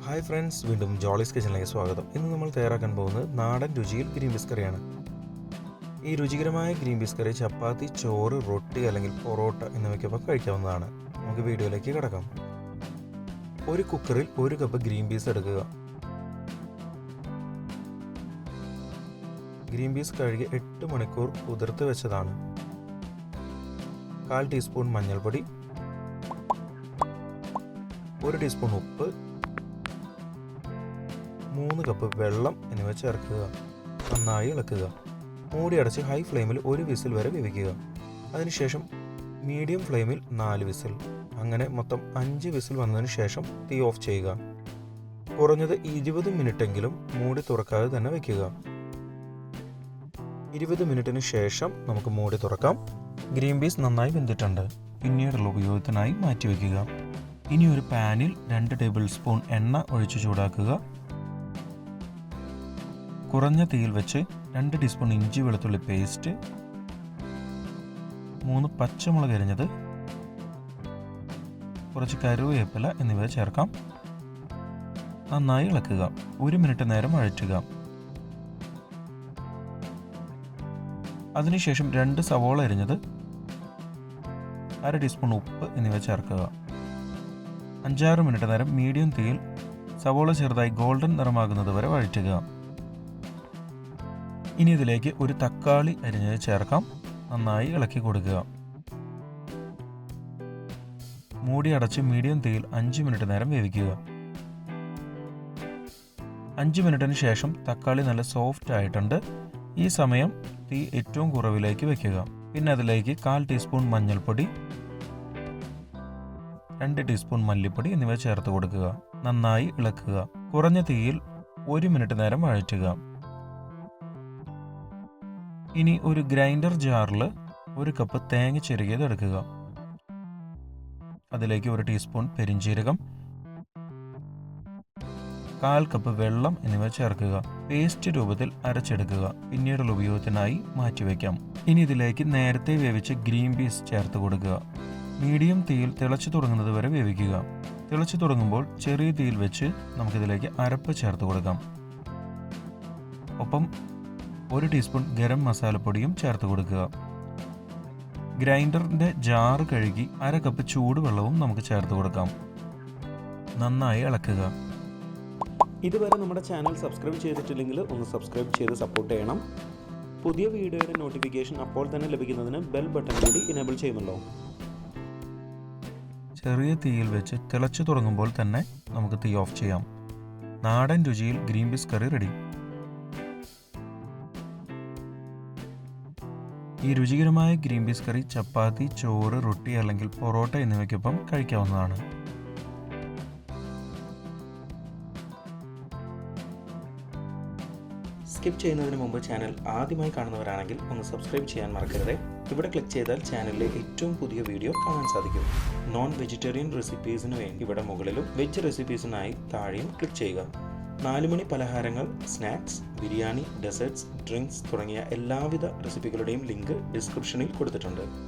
Hi friends, വീണ്ടും ജോളീസ് കിച്ചണിലേക്ക് സ്വാഗതം. ഇന്ന് നമ്മൾ തയ്യാറാക്കാൻ പോകുന്നത് നാടൻ രുചിയിൽ ഗ്രീൻ പീസ് കറിയാണ്. ഈ രുചികരമായ ഗ്രീൻ പീസ് കറി ചപ്പാത്തി, ചോറ്, റൊട്ടി അല്ലെങ്കിൽ പൊറോട്ട എന്നിവയ്ക്കൊപ്പം കഴിക്കാവുന്നതാണ്. നമുക്ക് വീഡിയോയിലേക്ക് കിടക്കാം. ഒരു കുക്കറിൽ 1 കപ്പ് ഗ്രീൻ പീസ് എടുക്കുക. ഗ്രീൻ പീസ് കഴുകി 8 മണിക്കൂർ കുതിർത്ത് വെച്ചതാണ്. 1/4 ടീസ്പൂൺ മഞ്ഞൾപ്പൊടി, 1 ടീസ്പൂൺ ഉപ്പ്, 3 കപ്പ് വെള്ളം എന്നിവ ചേർക്കുക. നന്നായി ഇളക്കുക. മൂടി അടച്ച് ഹൈ ഫ്ലെയിമിൽ 1 വിസിൽ വരെ വേവിക്കുക. അതിനുശേഷം മീഡിയം ഫ്ലെയിമിൽ 4 വിസിൽ, അങ്ങനെ മൊത്തം 5 വിസിൽ വന്നതിന് ശേഷം തീ ഓഫ് ചെയ്യുക. കുറഞ്ഞത് 20 മിനിറ്റെങ്കിലും മൂടി തുറക്കാതെ തന്നെ വയ്ക്കുക. 20 മിനിറ്റിന് ശേഷം നമുക്ക് മൂടി തുറക്കാം. ഗ്രീൻ പീസ് നന്നായി വെന്തിട്ടുണ്ട്. പിന്നീടുള്ള ഉപയോഗത്തിനായി മാറ്റിവെക്കുക. ഇനി ഒരു പാനിൽ 2 ടേബിൾ സ്പൂൺ എണ്ണ ഒഴിച്ച് ചൂടാക്കുക. കുറഞ്ഞ തീയിൽ വെച്ച് 2 ടീസ്പൂൺ ഇഞ്ചി വെളുത്തുള്ളി പേസ്റ്റ്, 3 പച്ചമുളക് അരിഞ്ഞത്, കുറച്ച് കറിവേപ്പില എന്നിവ ചേർക്കാം. നന്നായി ഇളക്കുക. 1 മിനിറ്റ് നേരം വഴറ്റുക. അതിനുശേഷം 2 സവോള അരിഞ്ഞത്, 1/2 ടീസ്പൂൺ ഉപ്പ് എന്നിവ ചേർക്കുക. 5-6 മിനിറ്റ് നേരം മീഡിയം തീയിൽ സവോള ചെറുതായി ഗോൾഡൻ നിറമാകുന്നത് വരെ വഴറ്റുക. ഇനി ഇതിലേക്ക് ഒരു തക്കാളി അരിഞ്ഞത് ചേർക്കാം. നന്നായി ഇളക്കി കൊടുക്കുക. മൂടി അടച്ച് മീഡിയം തീയിൽ 5 മിനിറ്റ് നേരം വേവിക്കുക. 5 മിനിറ്റിന് ശേഷം തക്കാളി നല്ല സോഫ്റ്റ് ആയിട്ടുണ്ട്. ഈ സമയം തീ ഏറ്റവും കുറവിലേക്ക് വെക്കുക. പിന്നെ അതിലേക്ക് 1/4 ടീസ്പൂൺ മഞ്ഞൾപ്പൊടി, 2 ടീസ്പൂൺ മല്ലിപ്പൊടി എന്നിവ ചേർത്ത് കൊടുക്കുക. നന്നായി ഇളക്കുക. കുറഞ്ഞ തീയിൽ 1 മിനിറ്റ് നേരം വഴറ്റുക. ഇനി ഒരു ഗ്രൈൻഡർ ജാറിൽ 1 കപ്പ് തേങ്ങ ചിരകിയത് എടുക്കുക. അതിലേക്ക് 1 ടീസ്പൂൺ പെരിഞ്ജീരകം, 1/4 കപ്പ് വെള്ളം എന്നിവ ചേർക്കുക. പേസ്റ്റ് രൂപത്തിൽ അരച്ചെടുക്കുക. പിന്നീടുള്ള ഉപയോഗത്തിനായി മാറ്റിവെക്കാം. ഇനി ഇതിലേക്ക് നേരത്തെ വേവിച്ച ഗ്രീൻ പീസ് ചേർത്ത് കൊടുക്കുക. മീഡിയം തീയിൽ തിളച്ചു തുടങ്ങുന്നത് വരെ വേവിക്കുക. തിളച്ചു തുടങ്ങുമ്പോൾ ചെറിയ തീയിൽ വെച്ച് നമുക്കിതിലേക്ക് അരപ്പ് ചേർത്ത് കൊടുക്കാം. ഒപ്പം 1 ടീസ്പൂൺ ഗരം മസാലപ്പൊടിയും ചേർത്ത് കൊടുക്കുക. ഗ്രൈൻഡറിൻ്റെ ജാറ് കഴുകി 1/2 കപ്പ് ചൂടുവെള്ളവും നമുക്ക് ചേർത്ത് കൊടുക്കാം. നന്നായി ഇളക്കുക. ഇതുവരെ നമ്മുടെ ചാനൽ സബ്സ്ക്രൈബ് ചെയ്തിട്ടില്ലെങ്കിൽ ഒന്ന് സബ്സ്ക്രൈബ് ചെയ്ത് സപ്പോർട്ട് ചെയ്യണം. പുതിയ വീഡിയോയുടെ നോട്ടിഫിക്കേഷൻ അപ്പോൾ തന്നെ ലഭിക്കുന്നതിന് ബെൽ ബട്ടൺ കൂടി ഇനേബിൾ ചെയ്യുന്നുണ്ടോ? ചെറിയ തീയിൽ വെച്ച് തിളച്ചു തുടങ്ങുമ്പോൾ തന്നെ നമുക്ക് തീ ഓഫ് ചെയ്യാം. നാടൻ രുചിയിൽ ഗ്രീൻ പീസ് കറി റെഡി. ഈ രുചികരമായ ഗ്രീൻ പീസ് കറി ചപ്പാത്തി, ചോറ്, റൊട്ടി അല്ലെങ്കിൽ പൊറോട്ട എന്നിവയ്ക്കൊപ്പം കഴിക്കാവുന്നതാണ്. സ്കിപ്പ് ചെയ്യുന്നതിന് മുമ്പ് ചാനൽ ആദ്യമായി കാണുന്നവരാണെങ്കിൽ ഒന്ന് സബ്സ്ക്രൈബ് ചെയ്യാൻ മറക്കരുത്. ഇവിടെ ക്ലിക്ക് ചെയ്താൽ ചാനലിലെ ഏറ്റവും പുതിയ വീഡിയോ കാണാൻ സാധിക്കും. നോൺ വെജിറ്റേറിയൻ റെസിപ്പീസിന് വേണ്ടി ഇവിടെ മുകളിലും വെജ് റെസിപ്പീസിനായി താഴെയും ക്ലിക്ക് ചെയ്യുക. 4 മണി പലഹാരങ്ങൾ, സ്നാക്സ്, ബിരിയാണി, ഡെസേർട്സ്, ഡ്രിങ്ക്സ് തുടങ്ങിയ എല്ലാവിധ റെസിപ്പികളുടെയും ലിങ്ക് ഡിസ്ക്രിപ്ഷനിൽ കൊടുത്തിട്ടുണ്ട്.